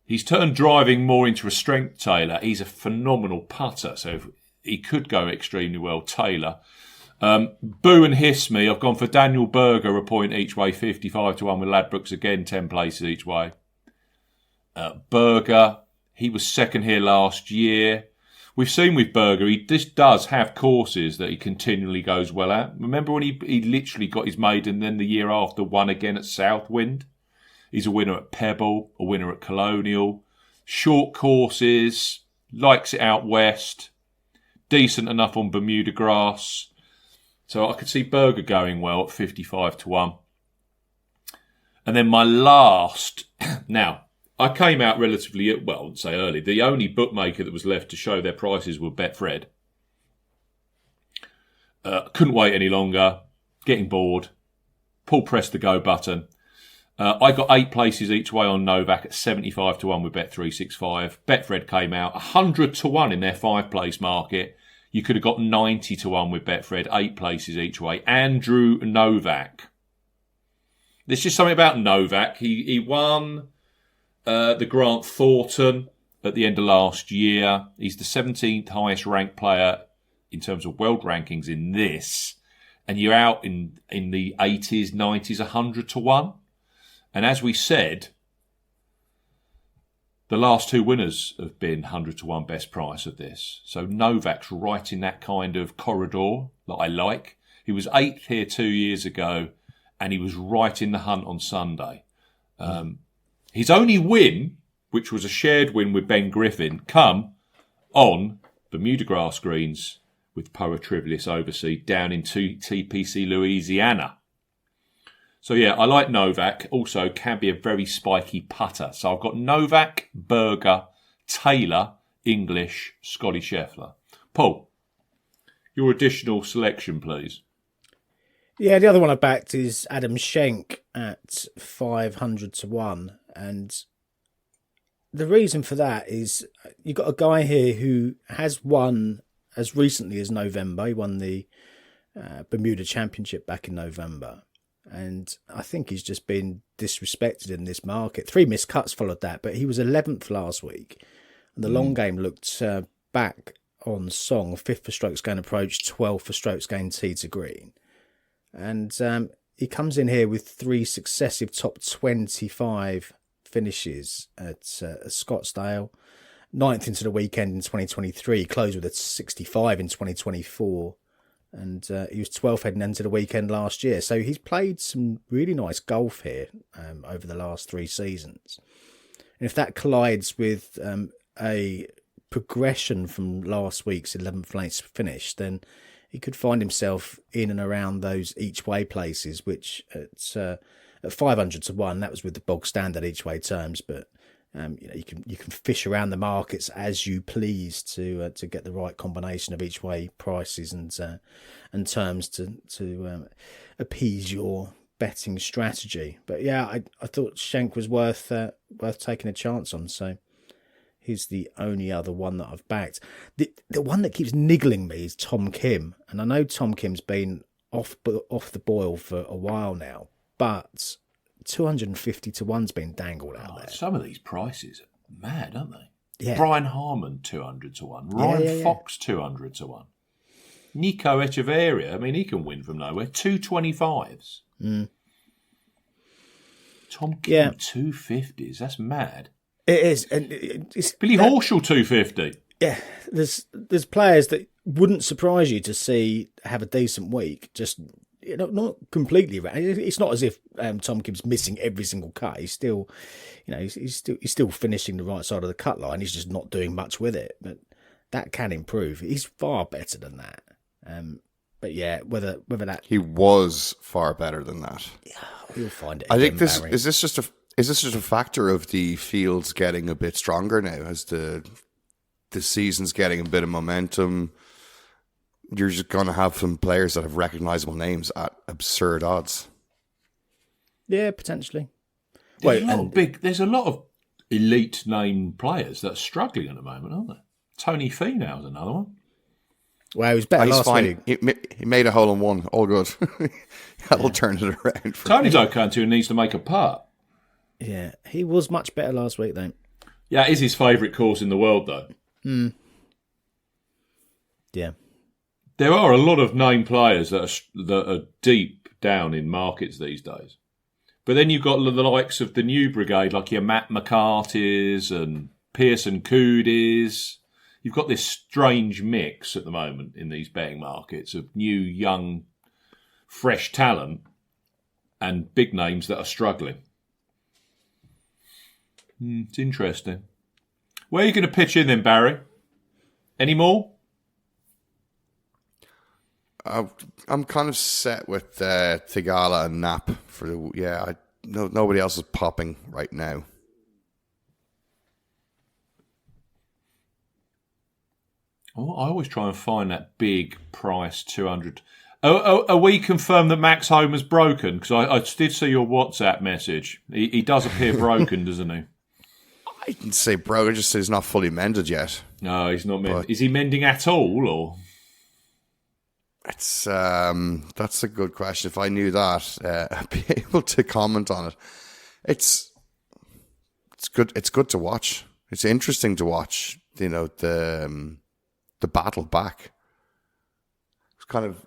B: he's turned driving more into a strength, Taylor. He's a phenomenal putter, so he could go extremely well, Taylor. Boo and Hiss Me, I've gone for Daniel Berger, a point each way, 55-1 with Ladbrokes, again 10 places each way. Berger, he was second here last year. We've seen with Berger, he just does have courses that he continually goes well at. Remember when he literally got his maiden, then the year after won again at Southwind? He's a winner at Pebble, a winner at Colonial. Short courses, likes it out west, decent enough on Bermuda grass. So I could see Berger going well at 55-1. And then my last... Now, I came out relatively... Well, I wouldn't say early. The only bookmaker that was left to show their prices were Betfred. Couldn't wait any longer. Getting bored. Press the go button. I got 8 places each way on Novak at 75-1 with Bet365. Betfred came out 100-1 in their 5-place market. You could have got 90-1 with Betfred, 8 places each way. Andrew Novak. There's just something about Novak. He won the Grant Thornton at the end of last year. He's the 17th highest ranked player in terms of world rankings in this. And you're out in the 80s, 90s, 100-1. And as we said, the last 2 winners have been 100-1 best price of this. So Novak's right in that kind of corridor that I like. He was 8th here 2 years ago, and he was right in the hunt on Sunday. His only win, which was a shared win with Ben Griffin, come on Bermuda grass greens with Poa Trivilis Overseas down in TPC Louisiana. So yeah, I like Novak. Also, can be a very spiky putter. So I've got Novak, Berger, Taylor, English, Scotty Scheffler. Paul, your additional selection, please.
C: Yeah, the other one I backed is Adam Schenk at 500-1. And the reason for that is you've got a guy here who has won as recently as November. He won the Bermuda Championship back in November. And I think he's just been disrespected in this market. 3 missed cuts followed that, but he was 11th last week. And the long game looked back on song, 5th for strokes gained approach, 12th for strokes gained tee to green. And he comes in here with 3 successive top 25 finishes at Scottsdale. 9th into the weekend in 2023, closed with a 65 in 2024. And he was 12th heading into the weekend last year. So he's played some really nice golf here over the last 3 seasons. And if that collides with a progression from last week's 11th place finish, then he could find himself in and around those each way places, which at 500 to 1, that was with the bog standard each way terms, but you can fish around the markets as you please to get the right combination of each way prices and terms to appease your betting strategy. But yeah, I thought Schenk was worth taking a chance on. So he's the only other one that I've backed. The one that keeps niggling me is Tom Kim, and I know Tom Kim's been off the boil for a while now, but 250 to 1's been dangled out there.
B: Some of these prices are mad, aren't they?
C: Yeah.
B: Brian Harmon 200 to 1, Ryan Fox 200 to 1, Nico Echeverria. I mean, he can win from nowhere. 225s. Tom Kim 250s. That's mad.
C: It is, and it's
B: Billy Horschel 250.
C: Yeah, there's players that wouldn't surprise you to see have a decent week. Just not completely. It's not as if Tom Kim's missing every single cut. He's still, he's still finishing the right side of the cut line. He's just not doing much with it. But that can improve. He's far better than that. But yeah, whether that
D: he was far better than that.
C: You'll find it.
D: I think
C: Barry.
D: Is this just a factor of the fields getting a bit stronger now as the season's getting a bit of momentum? You're just going to have some players that have recognisable names at absurd odds.
C: Yeah, potentially.
B: There's a lot of elite name players that are struggling at the moment, aren't there? Tony Finau's another one.
C: Well, he was better last week.
D: He made a hole in one. All good. That'll turn it around.
B: Tony's okay until he needs to make a putt.
C: Yeah, he was much better last week, though.
B: Yeah, it is his favourite course in the world, though.
C: Yeah.
B: There are a lot of named players that are deep down in markets these days. But then you've got the likes of the new brigade, like your Matt McCarthy's and Pearson Coodys. You've got this strange mix at the moment in these betting markets of new, young, fresh talent and big names that are struggling. It's interesting. Where are you going to pitch in then, Barry? Any more?
D: I'm kind of set with Thigala and Knapp for the nobody else is popping right now.
B: Oh, I always try and find that big price 200. Are we confirmed that Max Homer's broken? Because I did see your WhatsApp message. He does appear broken, doesn't he?
D: I didn't say broken, just say he's not fully mended yet.
B: No, he's not mending. Is he mending at all, or?
D: It's that's a good question. If I knew that, I'd be able to comment on it. It's good. It's good to watch. It's interesting to watch. The battle back. It's kind of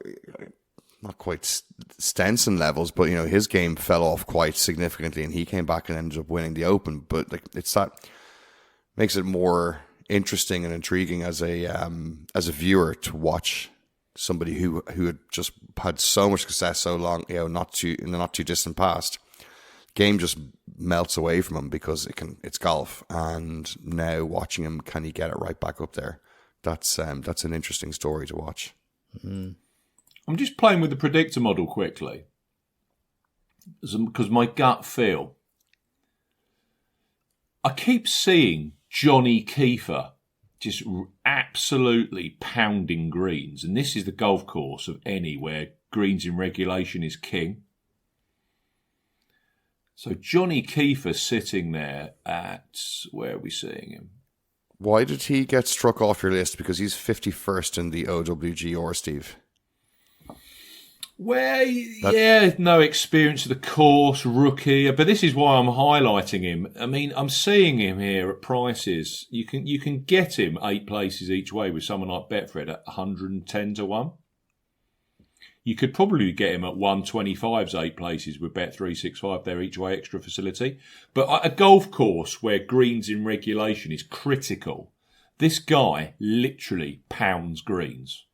D: not quite Stenson levels, but his game fell off quite significantly, and he came back and ended up winning the Open. But it's that makes it more interesting and intriguing as a viewer to watch somebody who had just had so much success so long, in the not too distant past. Game just melts away from him because it's golf, and now watching him, can he get it right back up there? That's an interesting story to watch.
C: Mm.
B: I'm just playing with the predictor model quickly because my gut feel. I keep seeing Johnny Kiefer just absolutely pounding greens. And this is the golf course of any where greens in regulation is king. So Johnny Kiefer sitting there at, where are we seeing him?
D: Why did he get struck off your list? Because he's 51st in the OWGR, Steve.
B: Well, no experience of the course, rookie. But this is why I'm highlighting him. I mean, I'm seeing him here at prices. You can get him 8 places each way with someone like Betfred at 110 to 1. You could probably get him at 125's 8 places with Bet365, their each way extra facility. But at a golf course where greens in regulation is critical, this guy literally pounds greens.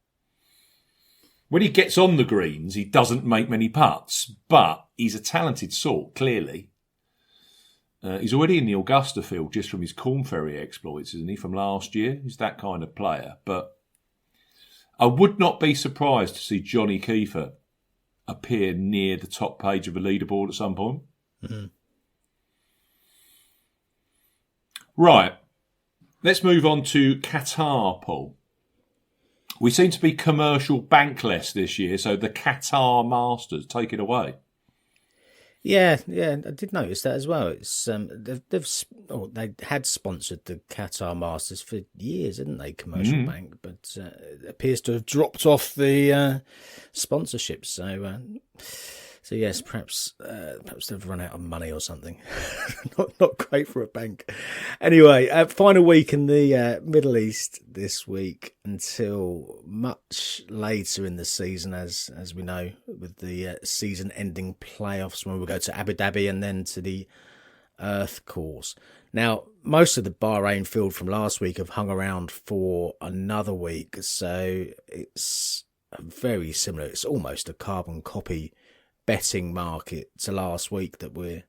B: When he gets on the greens, he doesn't make many putts, but he's a talented sort, clearly. He's already in the Augusta field just from his Corn Ferry exploits, isn't he, from last year? He's that kind of player. But I would not be surprised to see Johnny Kiefer appear near the top page of a leaderboard at some point.
C: Mm-hmm.
B: Right. Let's move on to Qatar, Paul. We seem to be commercial bankless this year, so the Qatar Masters, take it away.
C: Yeah, I did notice that as well. It's they had sponsored the Qatar Masters for years, didn't they? Commercial Bank, but it appears to have dropped off the sponsorship. So yes, perhaps they've run out of money or something. not great for a bank. Anyway, final week in the Middle East this week until much later in the season, as we know, with the season-ending playoffs when we go to Abu Dhabi and then to the Earth Course. Now, most of the Bahrain field from last week have hung around for another week, so it's very similar. It's almost a carbon copy betting market to last week that we're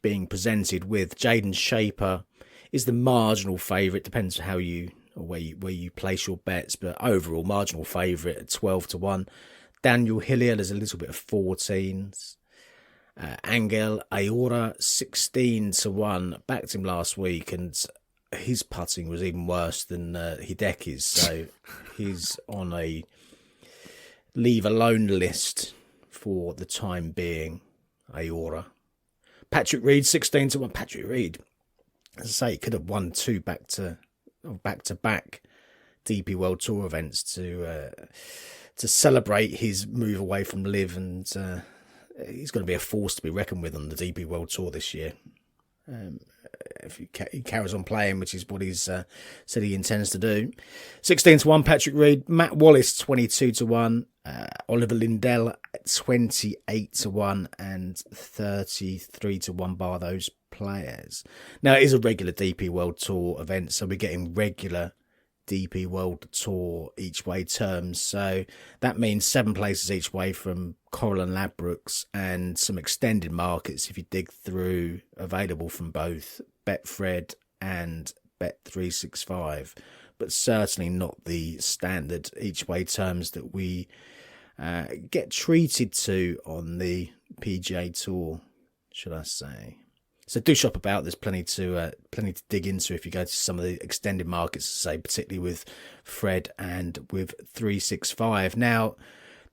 C: being presented with. Jaden Shaper is the marginal favourite, depends how you or where you place your bets, but overall marginal favourite at 12-1. Daniel Hillier, there's a little bit of 14s. Angel Ayora 16-1. Backed him last week, and his putting was even worse than Hideki's, so he's on a leave alone list for the time being. Ayora. Patrick Reed 16-1. Patrick Reed, as I say, could have won two back to back DP World Tour events to celebrate his move away from Live, and he's going to be a force to be reckoned with on the DP World Tour this year. If he carries on playing, which is what he's said he intends to do. 16-1, Patrick Reed. Matt Wallace 22-1. Oliver Lindell 28-1 and 33-1 bar those players. Now, it is a regular DP World Tour event, so we're getting regular DP World Tour each way terms. So that means 7 places each way from Coral and Ladbrokes, and some extended markets if you dig through, available from both Betfred and Bet365, but certainly not the standard each way terms that we get treated to on the PGA Tour, should I say. So do shop about. There's plenty to dig into if you go to some of the extended markets, say, particularly with Fred and with 365. Now,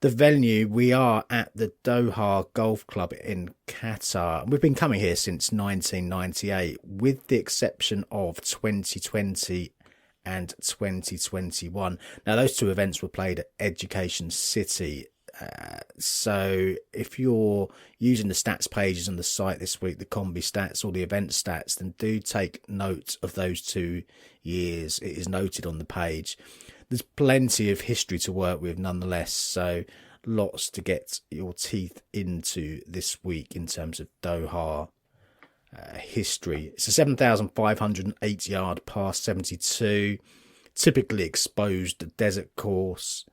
C: the venue, we are at the Doha Golf Club in Qatar. We've been coming here since 1998, with the exception of 2020 and 2021. Now, those two events were played at Education City. So if you're using the stats pages on the site this week, the combi stats or the event stats, then do take note of those 2 years. It is noted on the page. There's plenty of history to work with nonetheless, so lots to get your teeth into this week in terms of Doha history. It's a 7,508 yard par 72, typically exposed desert course.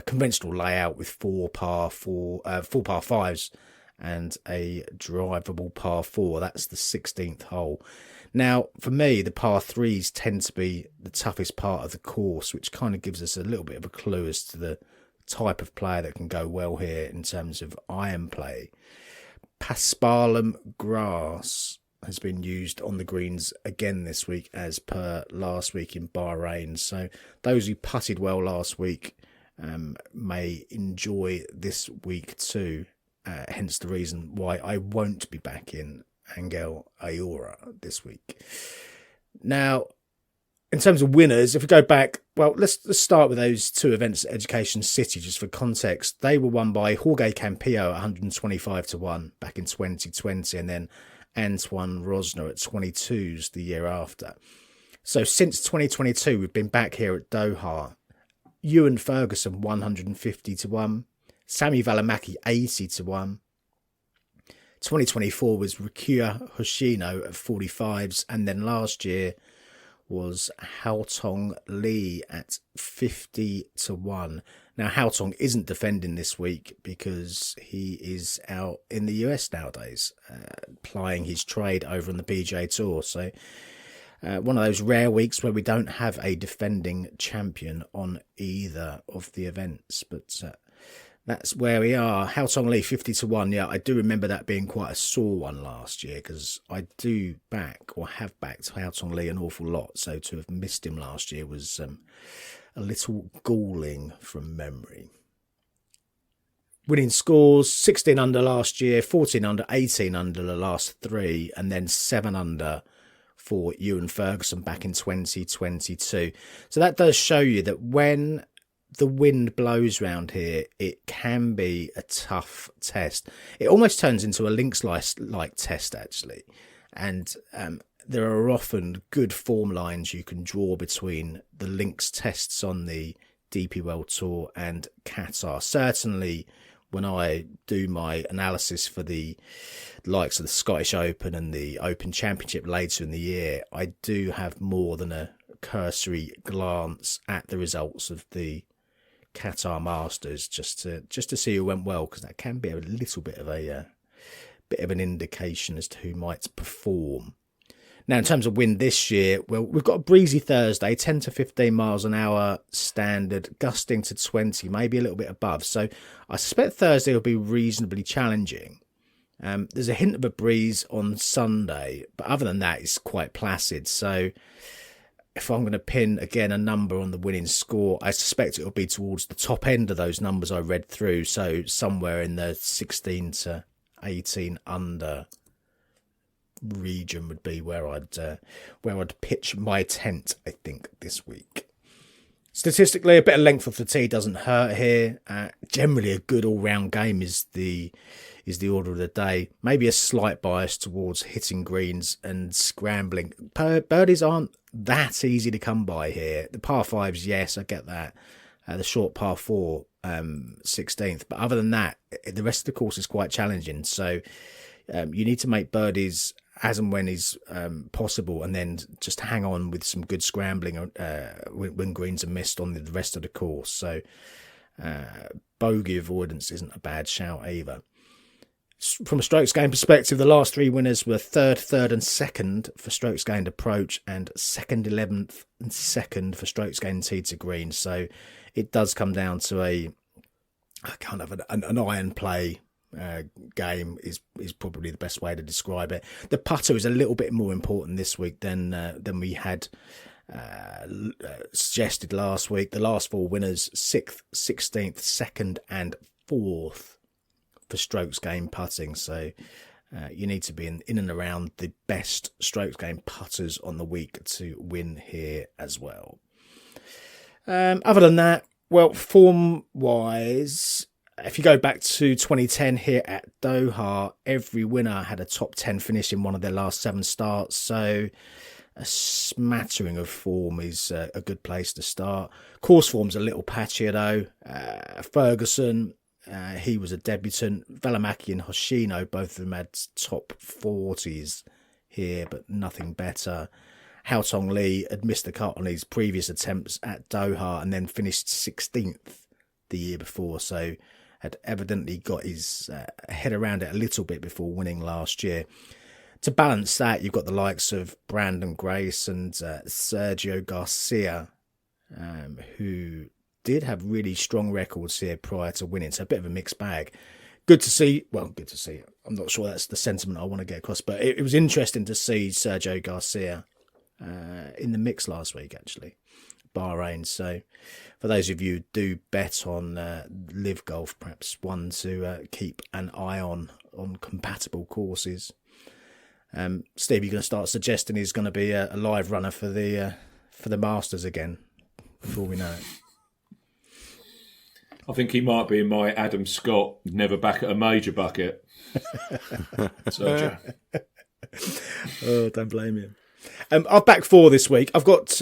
C: Conventional layout with four par fives and a drivable par 4. That's the 16th hole. Now, for me, the par 3s tend to be the toughest part of the course, which kind of gives us a little bit of a clue as to the type of player that can go well here in terms of iron play. Paspalum grass has been used on the greens again this week, as per last week in Bahrain. So those who putted well last week may enjoy this week too, hence the reason why I won't be back in Angel Ayora this week. Now, in terms of winners, if we go back, well, let's start with those two events at Education City, just for context. They were won by Jorge Campillo at 125-1 back in 2020, and then Antoine Rosner at 22s the year after. So since 2022, we've been back here at Doha. Ewan Ferguson 150-1, Sami Välimäki 80-1. 2024 was Rikuya Hoshino at 45s, and then last year was Haotong Lee at 50-1. Now, Haotong isn't defending this week because he is out in the US nowadays, plying his trade over on the PGA Tour. So one of those rare weeks where we don't have a defending champion on either of the events. But that's where we are. Haotong Lee 50-1. Yeah, I do remember that being quite a sore one last year because I do have backed Haotong Lee an awful lot. So to have missed him last year was a little galling from memory. Winning scores 16 under last year, 14 under, 18 under the last three, and then 7 under for Ewan Ferguson back in 2022. So that does show you that when the wind blows round here, it can be a tough test. It almost turns into a links-like test, actually. And there are often good form lines you can draw between the links tests on the DP World Tour and Qatar. Certainly, when I do my analysis for the likes of the Scottish Open and the Open Championship later in the year, I do have more than a cursory glance at the results of the Qatar Masters just to see who went well, because that can be a little bit of an indication as to who might perform. Now, in terms of wind this year, well, we've got a breezy Thursday, 10 to 15 miles an hour standard, gusting to 20, maybe a little bit above. So I suspect Thursday will be reasonably challenging. There's a hint of a breeze on Sunday, but other than that, it's quite placid. So if I'm going to pin, again, a number on the winning score, I suspect it will be towards the top end of those numbers I read through. So somewhere in the 16 to 18 under region would be where I'd pitch my tent, I think, this week. Statistically, a bit of length of the tee doesn't hurt here. Generally, a good all-round game is the order of the day. Maybe a slight bias towards hitting greens and scrambling. Birdies aren't that easy to come by here. The par fives, yes, I get that. The short par four, 16th. But other than that, the rest of the course is quite challenging. So you need to make birdies as and when is possible, and then just hang on with some good scrambling when greens are missed on the rest of the course. So bogey avoidance isn't a bad shout either. From a strokes gained perspective, the last three winners were third, and second for strokes gained approach, and second, 11th, and second for strokes gained tee to green. So it does come down to a kind of an iron play game is probably the best way to describe it. The putter is a little bit more important this week than we had suggested last week. The last four winners, 6th, 16th, 2nd and 4th for strokes gained putting. So you need to be in and around the best strokes gained putters on the week to win here as well. Other than that, well, form wise, if you go back to 2010 here at Doha, every winner had a top 10 finish in one of their last 7 starts. So a smattering of form is a good place to start. Course form's a little patchier though. Ferguson, he was a debutant. Välimäki and Hoshino, both of them had top 40s here, but nothing better. Haotong Lee had missed the cut on his previous attempts at Doha and then finished 16th the year before. So had evidently got his head around it a little bit before winning last year. To balance that, you've got the likes of Brandon Grace and Sergio Garcia, who did have really strong records here prior to winning. So a bit of a mixed bag. Good to see. I'm not sure that's the sentiment I want to get across, but it was interesting to see Sergio Garcia in the mix last week, actually. Bahrain. So for those of you who do bet on live golf, perhaps one to keep an eye on compatible courses. Steve, you're going to start suggesting he's going to be a live runner for the Masters again before we know it.
B: I think he might be in my Adam Scott never back at a major bucket. So,
C: oh, don't blame him. I've backed 4 this week. I've got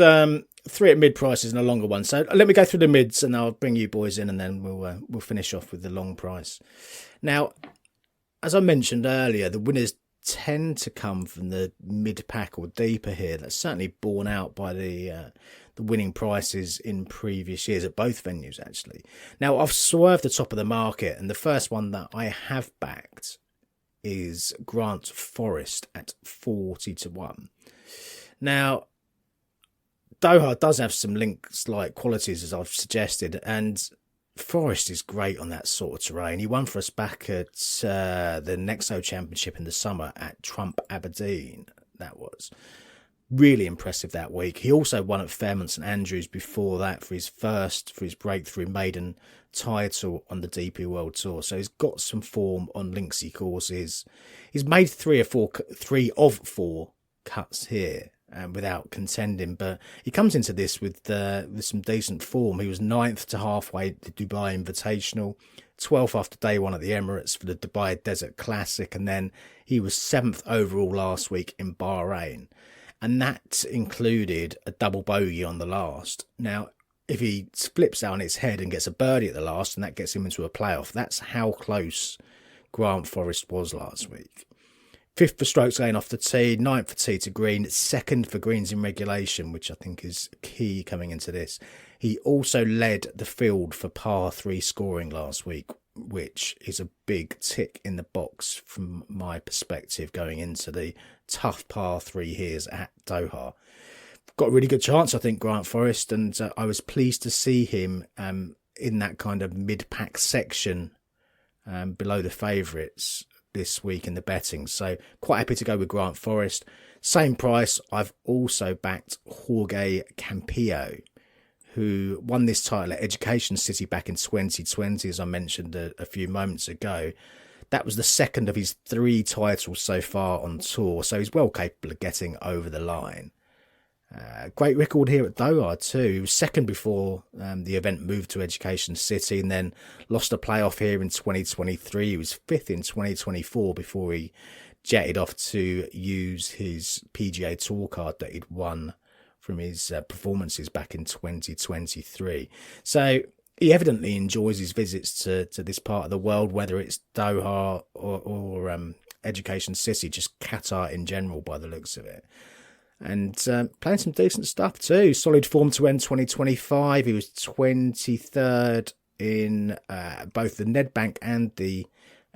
C: 3 at mid prices and a longer one. So let me go through the mids, and I'll bring you boys in, and then we'll finish off with the long price. Now, as I mentioned earlier, the winners tend to come from the mid pack or deeper here. That's certainly borne out by the winning prices in previous years at both venues, actually. Now, I've swerved the top of the market, and the first one that I have backed is Grant Forest at 40-1. Now, Doha does have some links-like qualities, as I've suggested, and Forest is great on that sort of terrain. He won for us back at the Nexo Championship in the summer at Trump Aberdeen. That was really impressive that week. He also won at Fairmont St Andrews before that for his breakthrough maiden title on the DP World Tour. So he's got some form on linksy courses. He's made 3 of 4 cuts here. Without contending, but he comes into this with some decent form. He was 9th to halfway the Dubai Invitational, 12th after day 1 at the Emirates for the Dubai Desert Classic, and then he was 7th overall last week in Bahrain, and that included a double bogey on the last. Now, if he flips out on its head and gets a birdie at the last, and that gets him into a playoff, that's how close Grant Forest was last week. 5th for strokes gained off the tee, 9th for tee to green, 2nd for greens in regulation, which I think is key coming into this. He also led the field for par 3 scoring last week, which is a big tick in the box from my perspective going into the tough par 3 here at Doha. Got a really good chance, I think, Grant Forest, and I was pleased to see him in that kind of mid-pack section below the favourites this week in the betting. So quite happy to go with Grant Forest. Same price, I've also backed Jorge Campillo, who won this title at Education City back in 2020, as I mentioned a few moments ago. That was the second of his 3 titles so far on tour, so he's well capable of getting over the line. Great record here at Doha too. He was 2nd before the event moved to Education City, and then lost a playoff here in 2023. He was 5th in 2024 before he jetted off to use his PGA Tour card that he'd won from his performances back in 2023. So he evidently enjoys his visits to this part of the world, whether it's Doha or Education City, just Qatar in general by the looks of it. And playing some decent stuff too. Solid form to end 2025. He was 23rd in both the Nedbank and the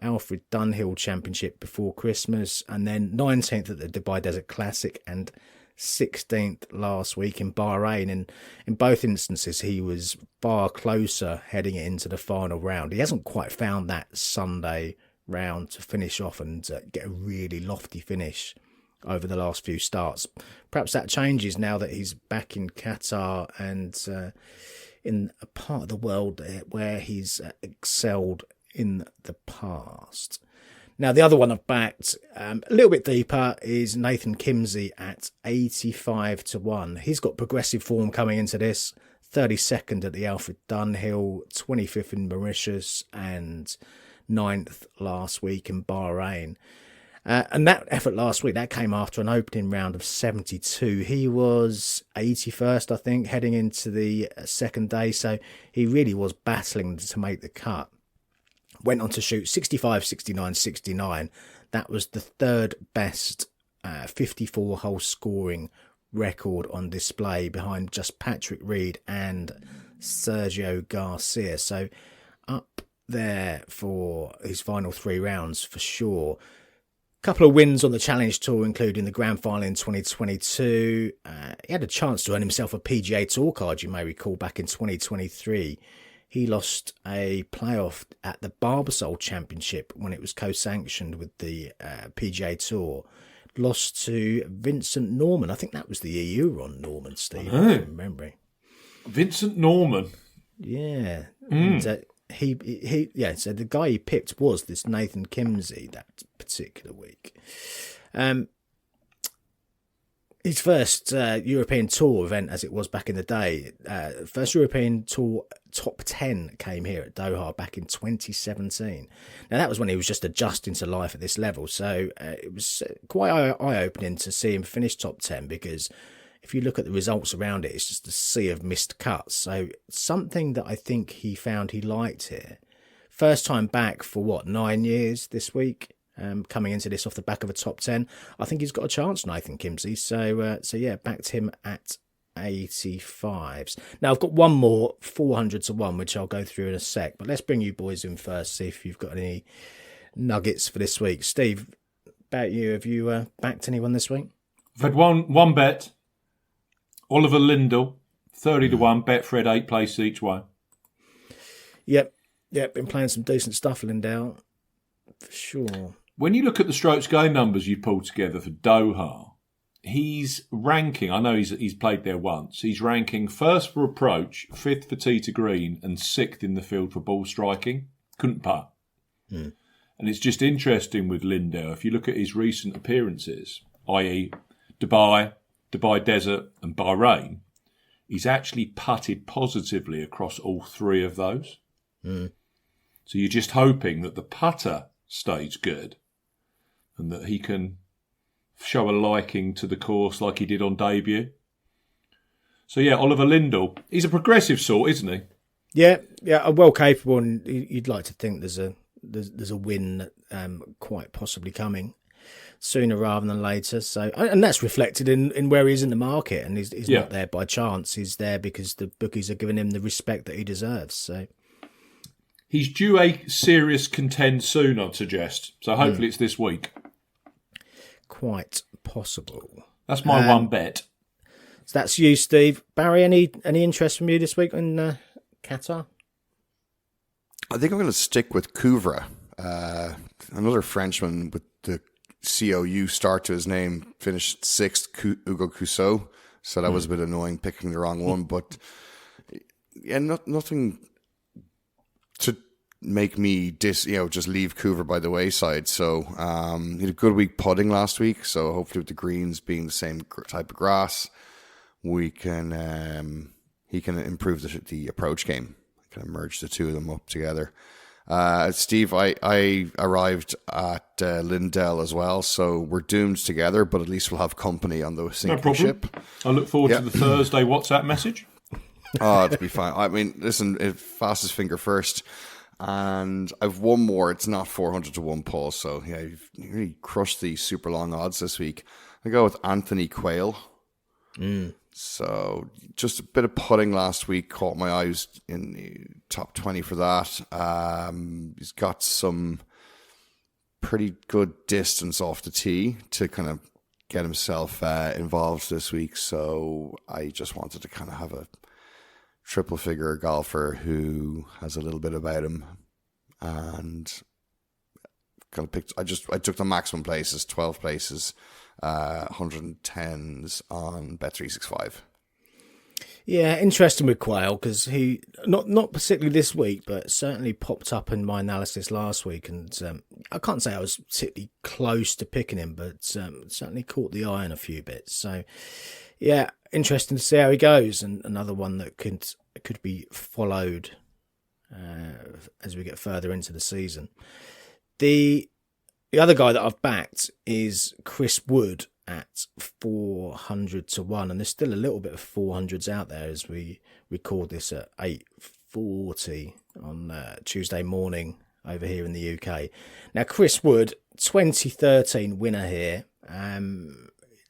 C: Alfred Dunhill Championship before Christmas, and then 19th at the Dubai Desert Classic and 16th last week in Bahrain. And in both instances, he was far closer heading into the final round. He hasn't quite found that Sunday round to finish off and get a really lofty finish over the last few starts. Perhaps that changes now that he's back in Qatar and in a part of the world where he's excelled in the past. Now, the other one I've backed a little bit deeper is Nathan Kimsey at 85-1. He's got progressive form coming into this. 32nd at the Alfred Dunhill, 25th in Mauritius, and 9th last week in Bahrain. And that effort last week, that came after an opening round of 72. He was 81st, I think, heading into the second day. So he really was battling to make the cut. Went on to shoot 65, 69, 69. That was the 3rd best 54-hole scoring record on display behind just Patrick Reed and Sergio Garcia. So up there for his final 3 rounds for sure. Couple of wins on the Challenge Tour, including the Grand Final in 2022. He had a chance to earn himself a PGA Tour card, you may recall, back in 2023. He lost a playoff at the Barbasol Championship when it was co-sanctioned with the PGA Tour. Lost to Vincent Norman. I think that was the year you were on, Norman, Steve, if I'm remembering.
B: Vincent Norman.
C: Yeah. And, so the guy he picked was this Nathan Kimsey that particular week. His first European Tour event, as it was back in the day, first European Tour top 10 came here at Doha back in 2017. Now, that was when he was just adjusting to life at this level, so it was quite eye-opening to see him finish top 10 because if you look at the results around it, it's just a sea of missed cuts. So something that I think he found he liked here. First time back for 9 years this week. Coming into this off the back of a top 10, I think he's got a chance, Nathan Kimsey. So yeah, backed him at 85s. Now I've got one more 400 to 1, which I'll go through in a sec. But let's bring you boys in first. See if you've got any nuggets for this week. Steve, about you, have you backed anyone this week?
B: I've had one bet. Oliver Lindell, 30 to 1. Betfred 8 places each way.
C: Yep. Been playing some decent stuff, Lindell, for sure.
B: When you look at the strokes gained numbers you pulled together for Doha, he's ranking. I know he's played there once. He's ranking first for approach, 5th for tee to green, and 6th in the field for ball striking. Couldn't putt. And it's just interesting with Lindell. If you look at his recent appearances, i.e., Dubai Desert, and Bahrain, he's actually putted positively across all 3 of those. So you're just hoping that the putter stays good and that he can show a liking to the course like he did on debut. So yeah, Oliver Lindell, he's a progressive sort, isn't he?
C: Yeah, well capable, and you'd like to think there's a win quite possibly coming sooner rather than later. So, and that's reflected in where he is in the market, and he's not there by chance. He's there because the bookies are giving him the respect that he deserves. So
B: he's due a serious contend soon, I'd suggest. So hopefully it's this week.
C: Quite possible.
B: That's my one bet.
C: So that's you, Steve. Barry, any interest from you this week in Qatar?
D: I think I'm going to stick with Couvra, another Frenchman with the COU start to his name, finished 6th, Hugo Cousseau. So that was a bit annoying picking the wrong one, but yeah, nothing to make me just leave Couvra by the wayside. So he had a good week putting last week. So hopefully with the greens being the same type of grass, he can improve the approach game. Kind of merge the two of them up together. Steve, I arrived at Lindell as well, so we're doomed together, but at least we'll have company on the sinking ship.
B: I look forward to the Thursday WhatsApp message.
D: Oh, it'll be fine. I mean, listen, fastest finger first. And I've one more. It's not 400 to 1, Paul. So, yeah, you've really crushed the super long odds this week. I go with Anthony Quayle. So, just a bit of putting last week caught my eye. He was in the top 20 for that. He's got some pretty good distance off the tee to kind of get himself involved this week. So, I just wanted to kind of have a triple figure golfer who has a little bit about him, and kind of picked. I took the maximum places, 12 places, 110s on Bet365.
C: Yeah, interesting with Quayle because he not particularly this week, but certainly popped up in my analysis last week, and I can't say I was particularly close to picking him, but certainly caught the eye on a few bits. So yeah, interesting to see how he goes, and another one that could be followed as we get further into the season. The other guy that I've backed is Chris Wood at 400 to 1, and there's still a little bit of 400s out there as we record this at 8:40 on Tuesday morning over here in the UK. Now, Chris Wood, 2013 winner here.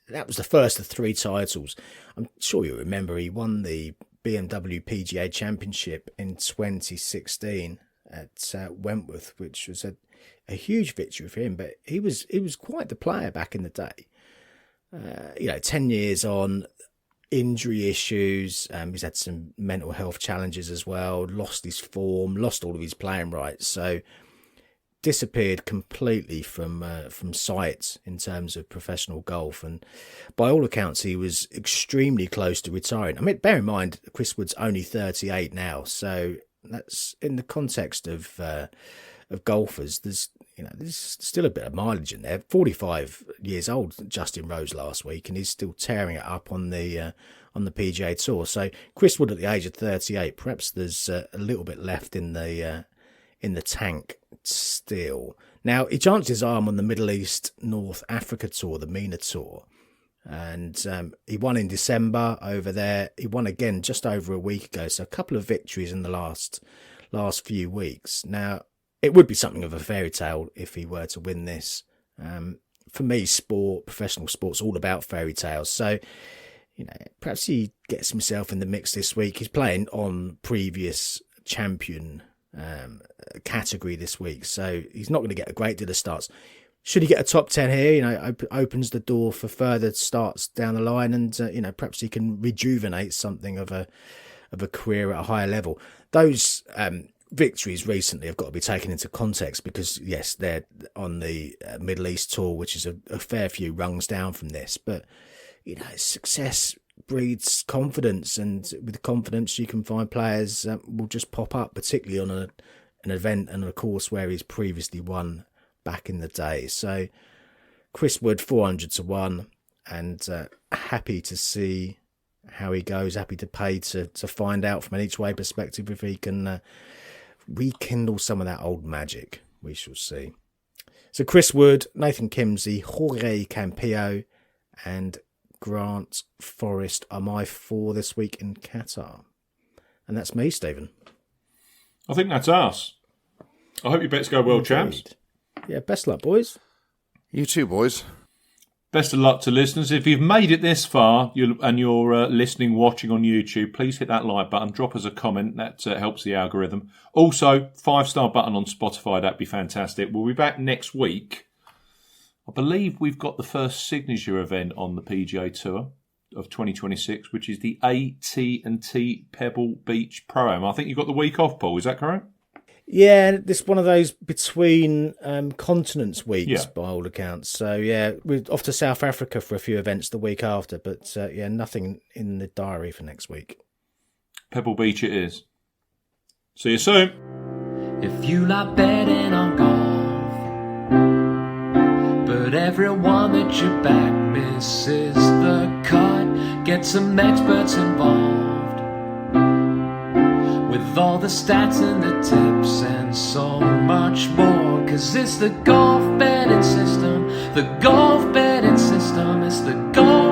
C: That was the first of 3 titles. I'm sure you remember he won the BMW PGA Championship in 2016 at Wentworth, which was a huge victory for him. But he was quite the player back in the day. 10 years on, injury issues. He's had some mental health challenges as well. Lost his form, lost all of his playing rights. So disappeared completely from sight in terms of professional golf, and by all accounts he was extremely close to retiring. I mean, bear in mind Chris Wood's only 38 now, so that's in the context of golfers. There's still a bit of mileage in there. 45 years old, Justin Rose last week, and he's still tearing it up on the PGA Tour. So Chris Wood at the age of 38, perhaps there's a little bit left in the tank still. Now, he chanced his arm on the Middle East North Africa Tour, the MENA Tour, And he won in December over there. He won again just over a week ago. So a couple of victories in the last few weeks. Now, it would be something of a fairy tale if he were to win this. For me, professional sport's all about fairy tales. So, perhaps he gets himself in the mix this week. He's playing on previous champion category this week. So he's not going to get a great deal of starts. Should he get a top 10 here, opens the door for further starts down the line, and perhaps he can rejuvenate something of a career at a higher level. Those victories recently have got to be taken into context because, yes, they're on the Middle East tour, which is a fair few rungs down from this. But success breeds confidence, and with confidence, you can find players will just pop up, particularly on an event and a course where he's previously won back in the day. So Chris Wood 400-1, and happy to see how he goes, happy to pay to find out from an each way perspective if he can rekindle some of that old magic. We shall see. So Chris Wood, Nathan Kimsey, Jorge Campillo and Grant Forrest are my 4 this week in Qatar. And that's me, Stephen.
B: I think that's us. I hope your bets go well, champs.
C: Yeah, best luck, boys.
D: You too, boys.
B: Best of luck to listeners. If you've made it this far and you're listening, watching on YouTube, please hit that like button. Drop us a comment. That helps the algorithm. Also, 5-star button on Spotify. That'd be fantastic. We'll be back next week. I believe we've got the first signature event on the PGA Tour of 2026, which is the AT&T Pebble Beach Pro-Am. I think you've got the week off, Paul. Is that correct?
C: Yeah, this one of those between continents weeks by all accounts. So, yeah, we're off to South Africa for a few events the week after. But, nothing in the diary for next week.
B: Pebble Beach it is. See you soon.
A: If you like betting on golf, but everyone that you back misses the cut, get some experts involved with all the stats and the tips and so much more. Cause it's the golf betting system, the golf betting system, it's the golf